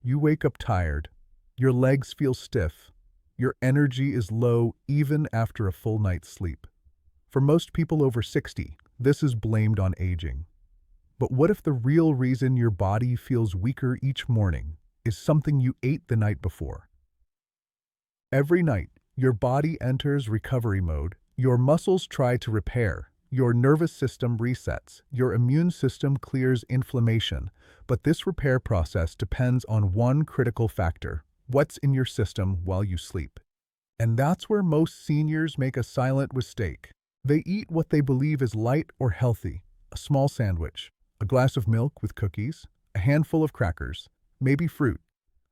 You wake up tired. Your legs feel stiff. Your energy is low even after a full night's sleep. For most people over 60, this is blamed on aging. But what if the real reason your body feels weaker each morning is something you ate the night before? Every night, your body enters recovery mode. Your muscles try to repair. Your nervous system resets. Your immune system clears inflammation. But this repair process depends on one critical factor: what's in your system while you sleep. And that's where most seniors make a silent mistake. They eat what they believe is light or healthy: a small sandwich, a glass of milk with cookies, a handful of crackers, maybe fruit,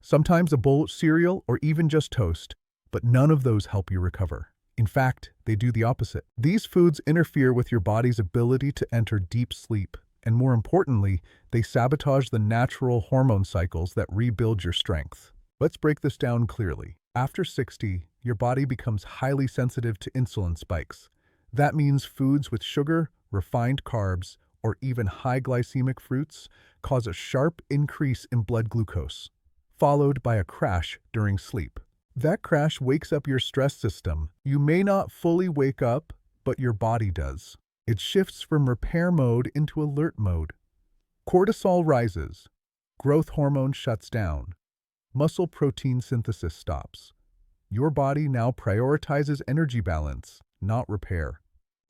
sometimes a bowl of cereal or even just toast. But none of those help you recover. In fact, they do the opposite. These foods interfere with your body's ability to enter deep sleep, and more importantly, they sabotage the natural hormone cycles that rebuild your strength. Let's break this down clearly. After 60, your body becomes highly sensitive to insulin spikes. That means foods with sugar, refined carbs, or even high glycemic fruits cause a sharp increase in blood glucose, followed by a crash during sleep. That crash wakes up your stress system. You may not fully wake up, but your body does. It shifts from repair mode into alert mode. Cortisol rises. Growth hormone shuts down. Muscle protein synthesis stops. Your body now prioritizes energy balance, not repair.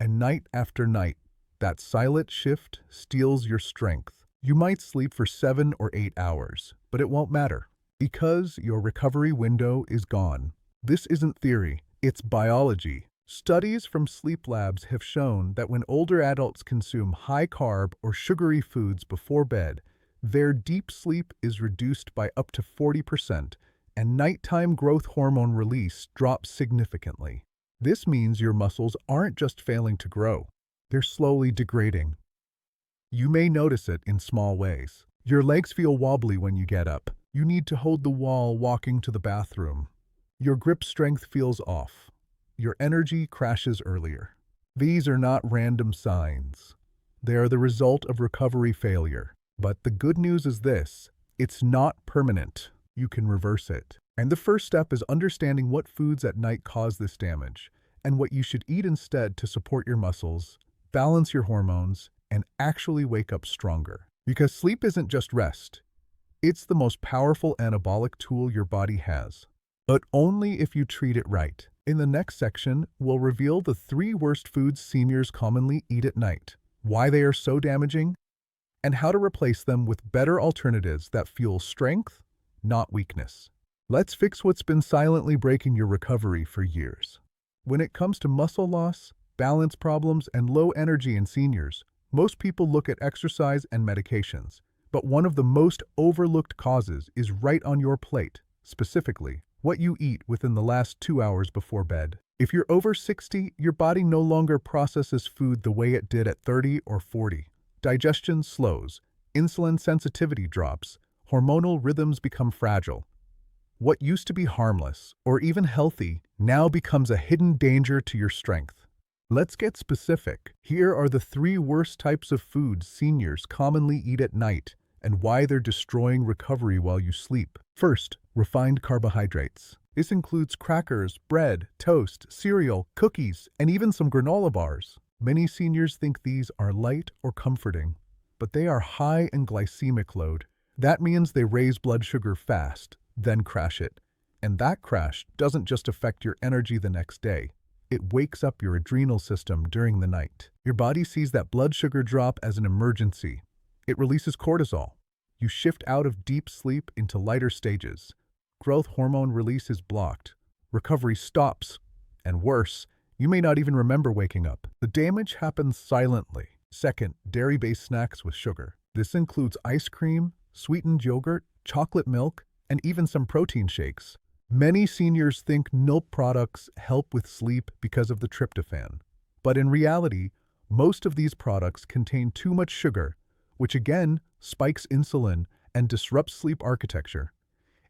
And night after night, that silent shift steals your strength. You might sleep for 7 or 8 hours, but it won't matter, because your recovery window is gone. This isn't theory, it's biology. Studies from sleep labs have shown that when older adults consume high-carb or sugary foods before bed, their deep sleep is reduced by up to 40%, and nighttime growth hormone release drops significantly. This means your muscles aren't just failing to grow, they're slowly degrading. You may notice it in small ways. Your legs feel wobbly when you get up. You need to hold the wall walking to the bathroom. Your grip strength feels off. Your energy crashes earlier. These are not random signs. They are the result of recovery failure. But the good news is this: it's not permanent. You can reverse it. And the first step is understanding what foods at night cause this damage, and what you should eat instead to support your muscles, balance your hormones, and actually wake up stronger. Because sleep isn't just rest. It's the most powerful anabolic tool your body has, but only if you treat it right. In the next section, we'll reveal the 3 worst foods seniors commonly eat at night, why they are so damaging, and how to replace them with better alternatives that fuel strength, not weakness. Let's fix what's been silently breaking your recovery for years. When it comes to muscle loss, balance problems, and low energy in seniors, most people look at exercise and medications. But one of the most overlooked causes is right on your plate, specifically, what you eat within the last 2 hours before bed. If you're over 60, your body no longer processes food the way it did at 30 or 40. Digestion slows, insulin sensitivity drops, hormonal rhythms become fragile. What used to be harmless, or even healthy, now becomes a hidden danger to your strength. Let's get specific. Here are the 3 worst types of foods seniors commonly eat at night, and why they're destroying recovery while you sleep. First, refined carbohydrates. This includes crackers, bread, toast, cereal, cookies, and even some granola bars. Many seniors think these are light or comforting, but they are high in glycemic load. That means they raise blood sugar fast, then crash it. And that crash doesn't just affect your energy the next day. It wakes up your adrenal system during the night. Your body sees that blood sugar drop as an emergency. It releases cortisol. You shift out of deep sleep into lighter stages. Growth hormone release is blocked. Recovery stops. And worse, you may not even remember waking up. The damage happens silently. Second, dairy-based snacks with sugar. This includes ice cream, sweetened yogurt, chocolate milk, and even some protein shakes. Many seniors think milk products help with sleep because of the tryptophan. But in reality, most of these products contain too much sugar, which again spikes insulin and disrupts sleep architecture.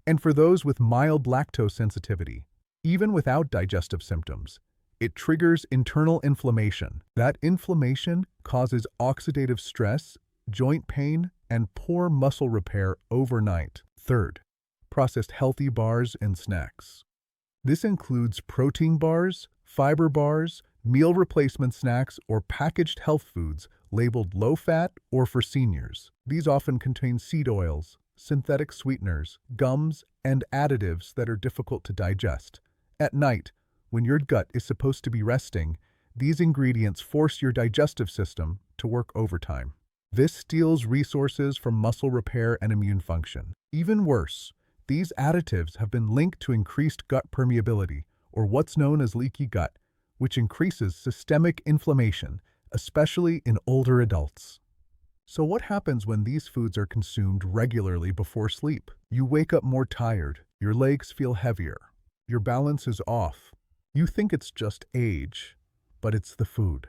And for those with mild lactose sensitivity, even without digestive symptoms, it triggers internal inflammation. That inflammation causes oxidative stress, joint pain, and poor muscle repair overnight. Third, processed healthy bars and snacks. This includes protein bars, fiber bars, meal replacement snacks, or packaged health foods labeled low-fat or for seniors. These often contain seed oils, synthetic sweeteners, gums, and additives that are difficult to digest. At night, when your gut is supposed to be resting, these ingredients force your digestive system to work overtime. This steals resources from muscle repair and immune function. Even worse, these additives have been linked to increased gut permeability, or what's known as leaky gut, which increases systemic inflammation, especially in older adults. So what happens when these foods are consumed regularly before sleep? You wake up more tired, your legs feel heavier, your balance is off. You think it's just age, but it's the food.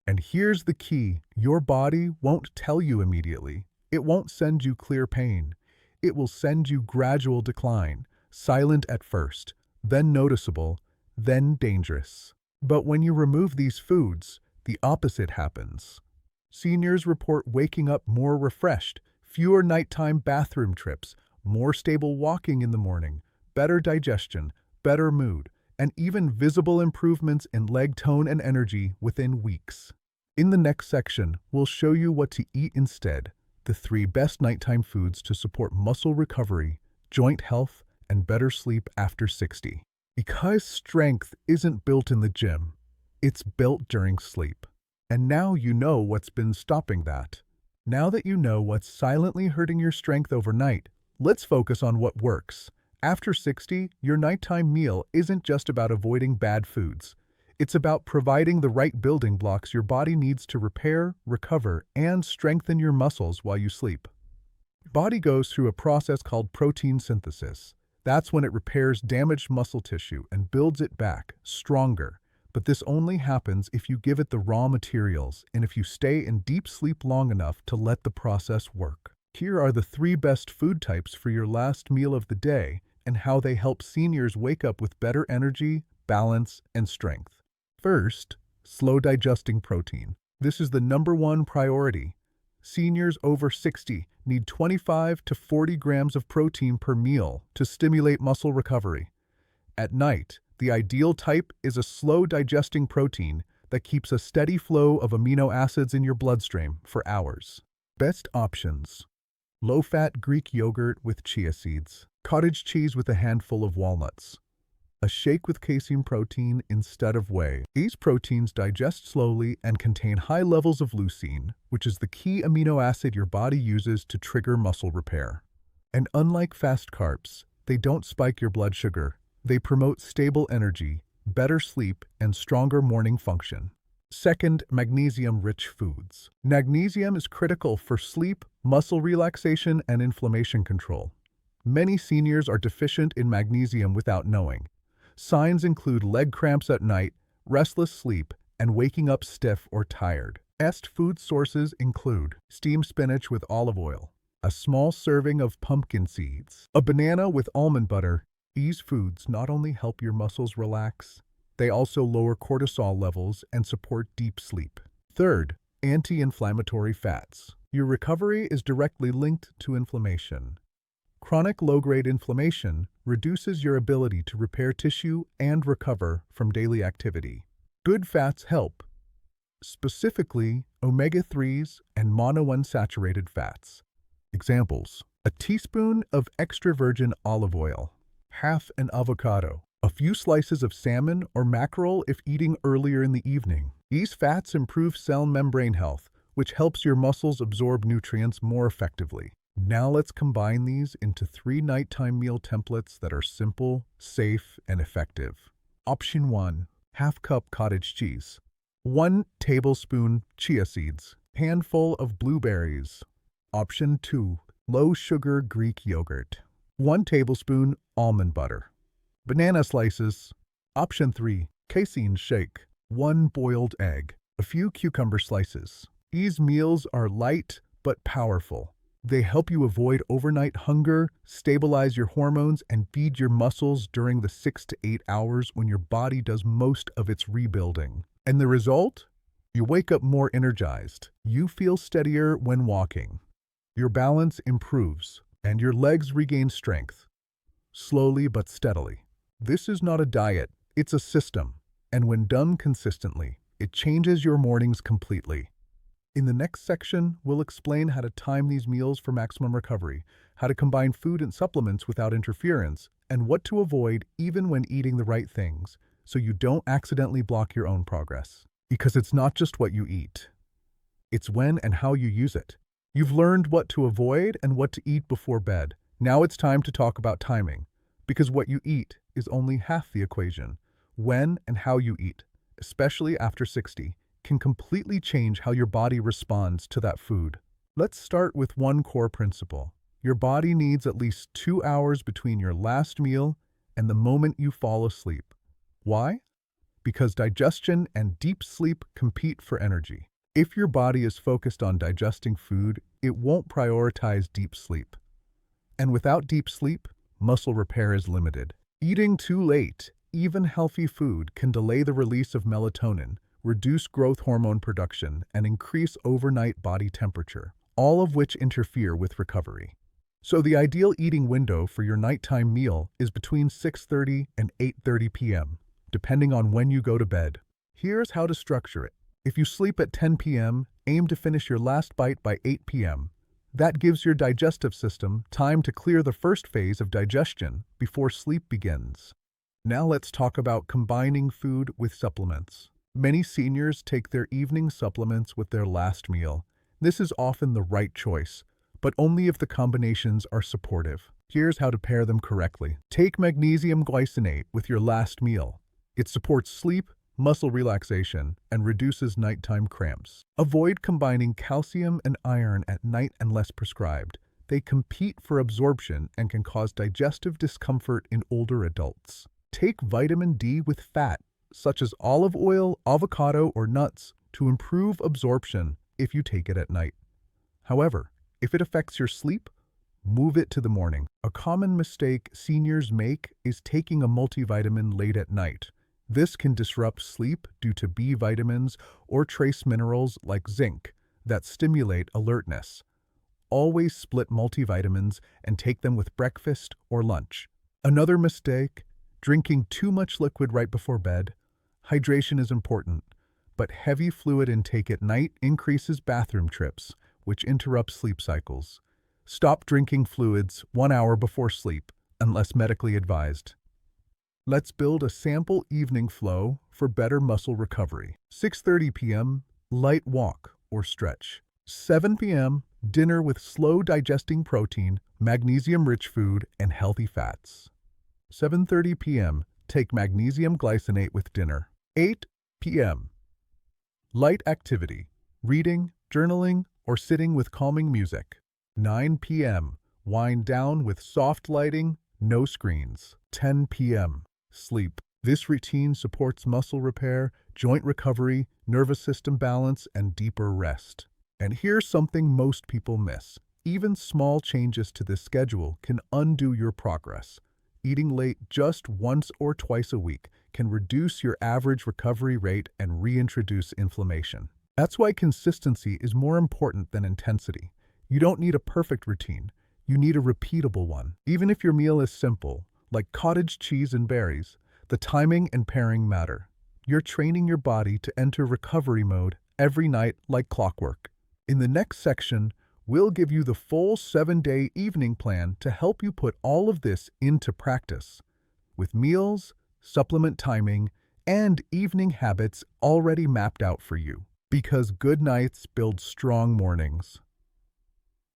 And here's the key: your body won't tell you immediately. It won't send you clear pain. It will send you gradual decline, silent at first, then noticeable, then dangerous. But when you remove these foods, the opposite happens. Seniors report waking up more refreshed, fewer nighttime bathroom trips, more stable walking in the morning, better digestion, better mood, and even visible improvements in leg tone and energy within weeks. In the next section, we'll show you what to eat instead, the 3 best nighttime foods to support muscle recovery, joint health, and better sleep after 60. Because strength isn't built in the gym, it's built during sleep. And now you know what's been stopping that. Now that you know what's silently hurting your strength overnight, let's focus on what works. After 60, your nighttime meal isn't just about avoiding bad foods. It's about providing the right building blocks your body needs to repair, recover, and strengthen your muscles while you sleep. Your body goes through a process called protein synthesis. That's when it repairs damaged muscle tissue and builds it back, stronger. But this only happens if you give it the raw materials and if you stay in deep sleep long enough to let the process work. Here are the 3 best food types for your last meal of the day and how they help seniors wake up with better energy, balance, and strength. First, slow digesting protein. This is the #1 priority. Seniors over 60 need 25 to 40 grams of protein per meal to stimulate muscle recovery. At night, the ideal type is a slow-digesting protein that keeps a steady flow of amino acids in your bloodstream for hours. Best options: low-fat Greek yogurt with chia seeds, cottage cheese with a handful of walnuts, a shake with casein protein instead of whey. These proteins digest slowly and contain high levels of leucine, which is the key amino acid your body uses to trigger muscle repair. And unlike fast carbs, they don't spike your blood sugar. They promote stable energy, better sleep, and stronger morning function. Second, magnesium-rich foods. Magnesium is critical for sleep, muscle relaxation, and inflammation control. Many seniors are deficient in magnesium without knowing. Signs include leg cramps at night, restless sleep, and waking up stiff or tired. Best food sources include steamed spinach with olive oil, a small serving of pumpkin seeds, a banana with almond butter. These foods not only help your muscles relax, they also lower cortisol levels and support deep sleep. Third, anti-inflammatory fats. Your recovery is directly linked to inflammation. Chronic low-grade inflammation reduces your ability to repair tissue and recover from daily activity. Good fats help, specifically omega-3s and monounsaturated fats. Examples: a teaspoon of extra virgin olive oil, half an avocado, a few slices of salmon or mackerel if eating earlier in the evening. These fats improve cell membrane health, which helps your muscles absorb nutrients more effectively. Now let's combine these into 3 nighttime meal templates that are simple, safe, and effective. Option 1. Half cup cottage cheese. 1 tablespoon chia seeds. Handful of blueberries. Option 2. Low sugar Greek yogurt. 1 tablespoon almond butter. Banana slices. Option 3. Casein shake. 1 boiled egg. A few cucumber slices. These meals are light but powerful. They help you avoid overnight hunger, stabilize your hormones, and feed your muscles during the 6 to 8 hours when your body does most of its rebuilding. And the result? You wake up more energized. You feel steadier when walking. Your balance improves, and your legs regain strength. slowly but steadily. This is not a diet, it's a system, and when done consistently, it changes your mornings completely. In the next section, we'll explain how to time these meals for maximum recovery, how to combine food and supplements without interference, and what to avoid even when eating the right things, so you don't accidentally block your own progress. Because it's not just what you eat, it's when and how you use it. You've learned what to avoid and what to eat before bed. Now it's time to talk about timing, because what you eat is only half the equation. When and how you eat, especially after 60, can completely change how your body responds to that food. Let's start with one core principle. Your body needs at least 2 hours between your last meal and the moment you fall asleep. Why? Because digestion and deep sleep compete for energy. If your body is focused on digesting food, it won't prioritize deep sleep. And without deep sleep, muscle repair is limited. Eating too late, even healthy food, can delay the release of melatonin, reduce growth hormone production, and increase overnight body temperature, all of which interfere with recovery. So the ideal eating window for your nighttime meal is between 6:30 and 8:30 p.m., depending on when you go to bed. Here's how to structure it. If you sleep at 10 p.m., aim to finish your last bite by 8 p.m. That gives your digestive system time to clear the first phase of digestion before sleep begins. Now let's talk about combining food with supplements. Many seniors take their evening supplements with their last meal. This is often the right choice, but only if the combinations are supportive. Here's how to pair them correctly. Take magnesium glycinate with your last meal. It supports sleep, muscle relaxation, and reduces nighttime cramps. Avoid combining calcium and iron at night unless prescribed. They compete for absorption and can cause digestive discomfort in older adults. Take vitamin D with fat, such as olive oil, avocado, or nuts, to improve absorption if you take it at night. However, if it affects your sleep, move it to the morning. A common mistake seniors make is taking a multivitamin late at night. This can disrupt sleep due to B vitamins or trace minerals like zinc that stimulate alertness. Always split multivitamins and take them with breakfast or lunch. Another mistake, drinking too much liquid right before bed. Hydration is important, but heavy fluid intake at night increases bathroom trips, which interrupts sleep cycles. Stop drinking fluids 1 hour before sleep, unless medically advised. Let's build a sample evening flow for better muscle recovery. 6:30 p.m., light walk or stretch. 7 p.m., dinner with slow digesting protein, magnesium-rich food, and healthy fats. 7:30 p.m., take magnesium glycinate with dinner. 8 p.m., light activity, reading, journaling, or sitting with calming music. 9 p.m., wind down with soft lighting, no screens. 10 p.m., sleep. This routine supports muscle repair, joint recovery, nervous system balance, and deeper rest. And here's something most people miss. Even small changes to this schedule can undo your progress. Eating late just once or twice a week can reduce your average recovery rate and reintroduce inflammation. That's why consistency is more important than intensity. You don't need a perfect routine. You need a repeatable one. Even if your meal is simple, like cottage cheese and berries, the timing and pairing matter. You're training your body to enter recovery mode every night like clockwork. In the next section, we'll give you the full 7-day evening plan to help you put all of this into practice, with meals, supplement timing, and evening habits already mapped out for you. Because good nights build strong mornings.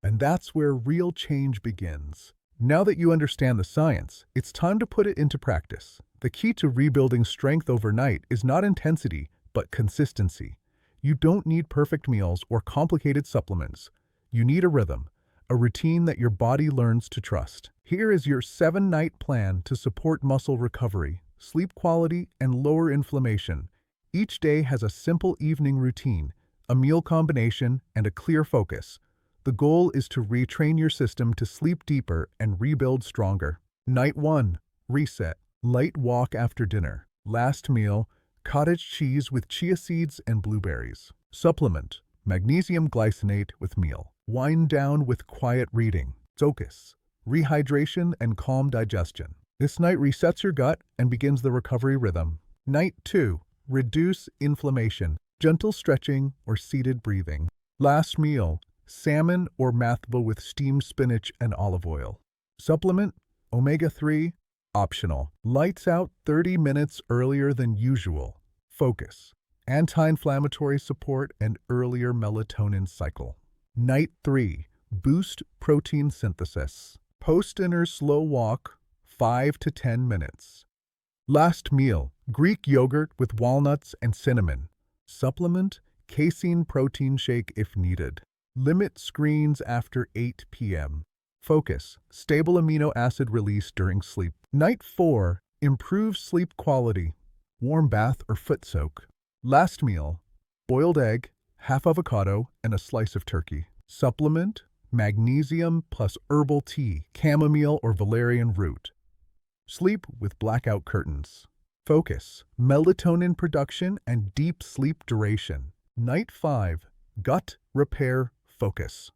And that's where real change begins. Now that you understand the science, it's time to put it into practice. The key to rebuilding strength overnight is not intensity, but consistency. You don't need perfect meals or complicated supplements. You need a rhythm, a routine that your body learns to trust. Here is your 7-night plan to support muscle recovery, sleep quality, and lower inflammation. Each day has a simple evening routine, a meal combination, and a clear focus. The goal is to retrain your system to sleep deeper and rebuild stronger. Night 1. Reset. Light walk after dinner. Last meal. Cottage cheese with chia seeds and blueberries. Supplement. Magnesium glycinate with meal. Wind down with quiet reading. Focus. rehydration, and calm digestion. This night resets your gut and begins the recovery rhythm. Night 2. Reduce inflammation, gentle stretching or seated breathing. Last meal, salmon or matbo with steamed spinach and olive oil. Supplement, omega-3, optional. Lights out 30 minutes earlier than usual. Focus, anti-inflammatory support and earlier melatonin cycle. Night 3. Boost protein synthesis. Post-dinner slow walk, 5 to 10 minutes. Last meal, Greek yogurt with walnuts and cinnamon. Supplement, casein protein shake if needed. Limit screens after 8 p.m. Focus, stable amino acid release during sleep. Night 4. Improve sleep quality. Warm bath or foot soak. Last meal, boiled egg, half avocado, and a slice of turkey. Supplement, magnesium plus herbal tea, chamomile or valerian root. Sleep with blackout curtains. Focus, melatonin production and deep sleep duration. Night 5. Gut repair focus.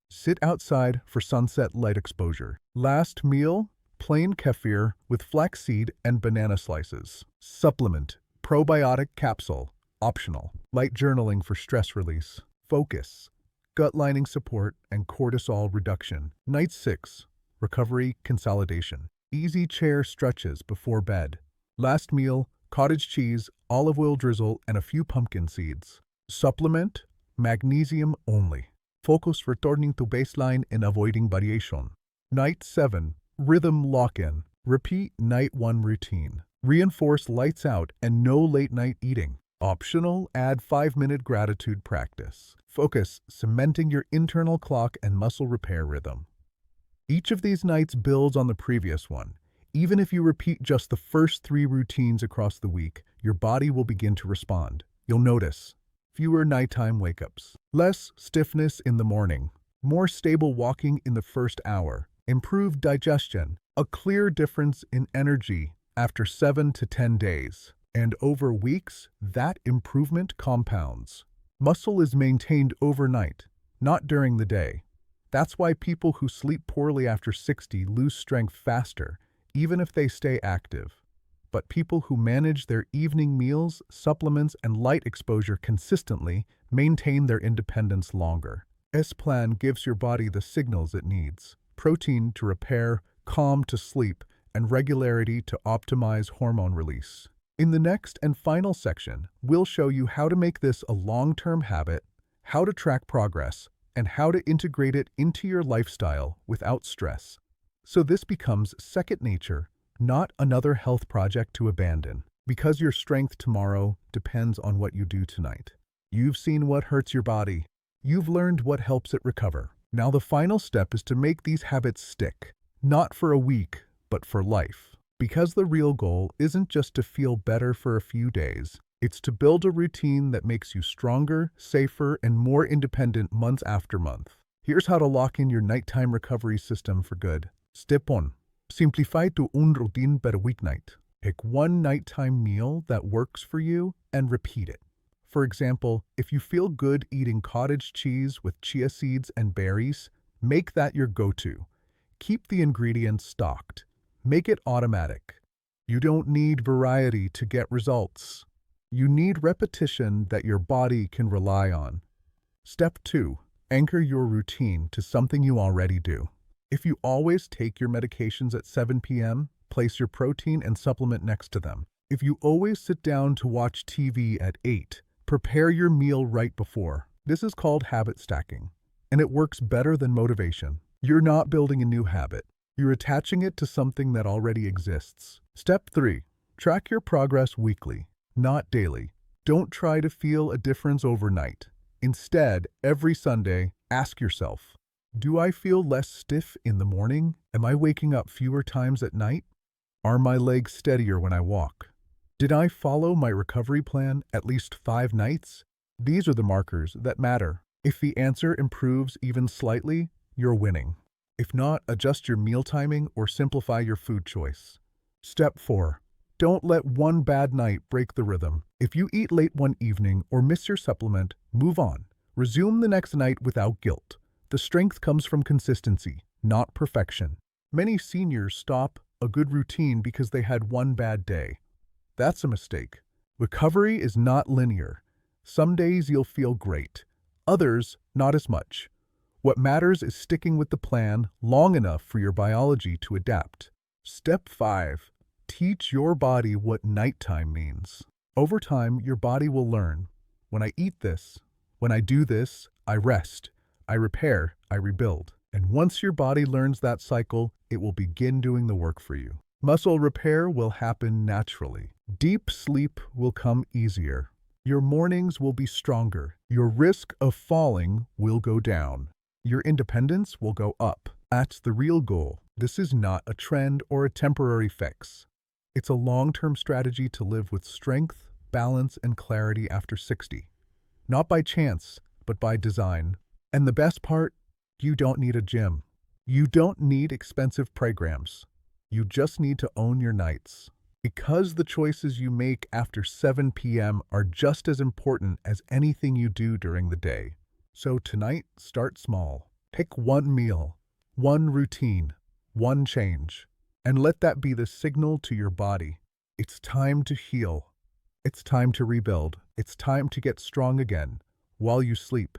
Sit outside for sunset light exposure. Last meal, plain kefir with flaxseed and banana slices. Supplement, probiotic capsule, optional. Light journaling for stress release. Focus, gut lining support and cortisol reduction. Night 6. Recovery consolidation. Easy chair stretches before bed. Last meal, cottage cheese, olive oil drizzle, and a few pumpkin seeds. Supplement, magnesium only. Focus returning to baseline and avoiding variation. Night 7. Rhythm lock-in. Repeat night 1 routine. Reinforce lights out and no late night eating. Optional, add 5-minute gratitude practice. Focus, cementing your internal clock and muscle repair rhythm. Each of these nights builds on the previous one. Even if you repeat just the first 3 routines across the week, your body will begin to respond. You'll notice fewer nighttime wake-ups, less stiffness in the morning, more stable walking in the first hour, improved digestion, a clear difference in energy after 7 to 10 days. And over weeks, that improvement compounds. Muscle is maintained overnight, not during the day. That's why people who sleep poorly after 60 lose strength faster, even if they stay active. But people who manage their evening meals, supplements, and light exposure consistently maintain their independence longer. S-Plan gives your body the signals it needs: protein to repair, calm to sleep, and regularity to optimize hormone release. In the next and final section, we'll show you how to make this a long-term habit, how to track progress, and how to integrate it into your lifestyle without stress. So this becomes second nature, not another health project to abandon, because your strength tomorrow depends on what you do tonight. You've seen what hurts your body. You've learned what helps it recover. Now the final step is to make these habits stick, not for a week, but for life. Because the real goal isn't just to feel better for a few days, it's to build a routine that makes you stronger, safer, and more independent month after month. Here's how to lock in your nighttime recovery system for good. Step 1. Simplify to un routine per weeknight. Pick one nighttime meal that works for you and repeat it. For example, if you feel good eating cottage cheese with chia seeds and berries, make that your go-to. Keep the ingredients stocked. Make it automatic. You don't need variety to get results. You need repetition that your body can rely on. Step 2. Anchor your routine to something you already do. If you always take your medications at 7 p.m., place your protein and supplement next to them. If you always sit down to watch TV at 8, prepare your meal right before. This is called habit stacking, and it works better than motivation. You're not building a new habit. You're attaching it to something that already exists. Step 3. Track your progress weekly, not daily. Don't try to feel a difference overnight. Instead, every Sunday, ask yourself, do I feel less stiff in the morning? Am I waking up fewer times at night? Are my legs steadier when I walk? Did I follow my recovery plan at least 5 nights? These are the markers that matter. If the answer improves even slightly, you're winning. If not, adjust your meal timing or simplify your food choice. Step 4. Don't let one bad night break the rhythm. If you eat late one evening or miss your supplement, move on. Resume the next night without guilt. The strength comes from consistency, not perfection. Many seniors stop a good routine because they had one bad day. That's a mistake. Recovery is not linear. Some days you'll feel great, others not as much. What matters is sticking with the plan long enough for your biology to adapt. Step 5. Teach your body what nighttime means. Over time, your body will learn. When I eat this, when I do this, I rest, I repair, I rebuild. And once your body learns that cycle, it will begin doing the work for you. Muscle repair will happen naturally. Deep sleep will come easier. Your mornings will be stronger. Your risk of falling will go down. Your independence will go up. That's the real goal. This is not a trend or a temporary fix. It's a long-term strategy to live with strength, balance, and clarity after 60. Not by chance, but by design. And the best part, you don't need a gym. You don't need expensive programs. You just need to own your nights. Because the choices you make after 7 p.m. are just as important as anything you do during the day. So tonight, start small. Pick one meal, one routine, one change, and let that be the signal to your body. It's time to heal. It's time to rebuild. It's time to get strong again while you sleep.